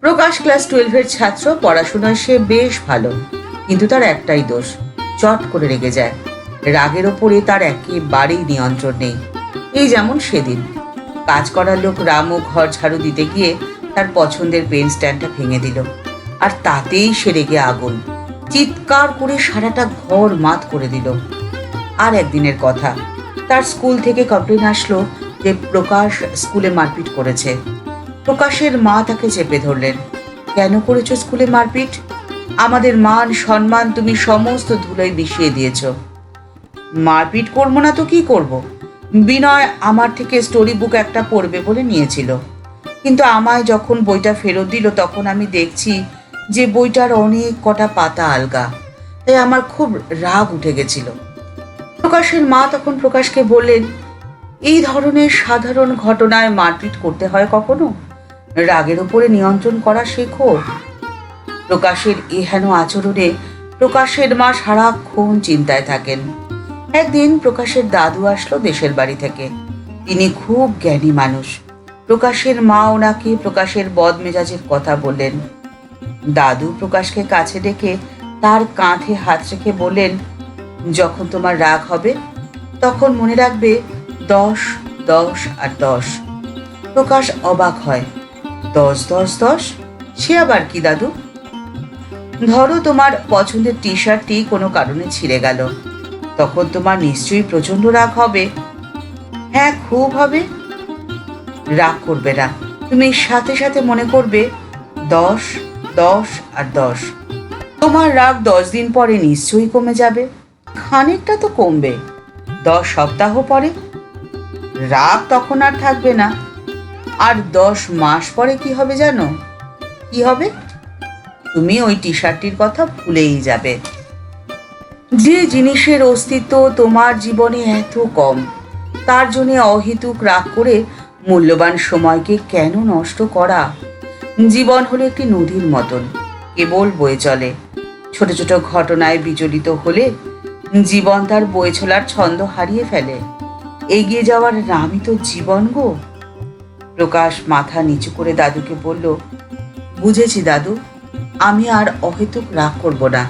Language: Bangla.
প্রকাশ ক্লাস 12-এর ছাত্র, পড়াশোনায় সে বেশ ভালো, কিন্তু তার একটাই দোষ, চট করে রেগে যায়। রাগের ওপরে তার একেবারেই নিয়ন্ত্রণ নেই। এই যেমন সেদিন কাজ করার লোক রামও ঘর ঝাড়ু দিতে গিয়ে তার পছন্দের পেন স্ট্যান্ডটা ভেঙে দিল, আর তাতেই সে রেগে আগুন, চিৎকার করে সারাটা ঘর মাত করে দিল। আর একদিনের কথা, তার স্কুল থেকে কমপ্লেন আসলো যে প্রকাশ স্কুলে মারপিট করেছে। প্রকাশের মা তাকে চেপে ধরলেন। কেন করেছো স্কুলে মারপিট? আমাদের মান সম্মান তুমি সমস্ত ধুলোয় মিশিয়ে দিয়েছ। মারপিট করবো না তো কি করব? বিনয় আমার থেকে স্টোরি বুক একটা পড়বে বলে নিয়েছিল, কিন্তু আমায় যখন বইটা ফেরত দিল তখন আমি দেখছি যে বইটার অনেক কটা পাতা আলগা, তাই আমার খুব রাগ উঠে গেছিল। প্রকাশের মা তখন প্রকাশকে বললেন, এই ধরনের সাধারণ ঘটনায় মারপিট করতে হয় কখনো? রাগের উপরে নিয়ন্ত্রণ করা শেখো। প্রকাশের এহেন আচরণে প্রকাশের মা সারাক্ষণ চিন্তায় থাকেন। একদিন প্রকাশের দাদু আসলো দেশের বাড়ি থেকে। তিনি খুব জ্ঞানী মানুষ। প্রকাশের মা ওনাকে প্রকাশের বদমেজাজের কথা বললেন। দাদু প্রকাশকে কাছে ডেকে তার কাঁধে হাত রেখে বললেন, যখন তোমার রাগ হবে তখন মনে রাখবে 10, 10 আর 10। প্রকাশ অবাক হয়। 10, 10, 10? সে আবার কি দাদু? ধরো তোমার পছন্দের টি শার্টটি কোনো কারণে ছিঁড়ে গেল, তখন তোমার নিশ্চয়ই প্রচন্ড রাগ হবে। হ্যাঁ, খুব হবে। রাগ করবে না, তুমি সাথে সাথে মনে করবে 10, 10 আর 10। তোমার রাগ 10 দিন পরে নিশ্চয়ই কমে যাবে। খানিকটা তো কমবে। 10 সপ্তাহ পরে রাগ তখন আর থাকবে না। আর 10 মাস পরে কি হবে জানো? কি হবে? তুমি ওই টি শার্টটির কথা ভুলেই যাবে। যে জিনিসের অস্তিত্ব তোমার জীবনে এত কম, তার জন্য অহেতুক রাগ করে মূল্যবান সময়কে কেন নষ্ট করা? জীবন হলো একটি নদীর মতন, কেবল বয়ে চলে। ছোট ছোট ঘটনায় বিচলিত হলে জীবন তার বয়ে চলার ছন্দ হারিয়ে ফেলে। এগিয়ে যাওয়ার নামই তো জীবন গো। প্রকাশ মাথা নিচু করে দাদুকে বলল, বুঝেছি দাদু, আমি আর অহেতুক রাগ করব না।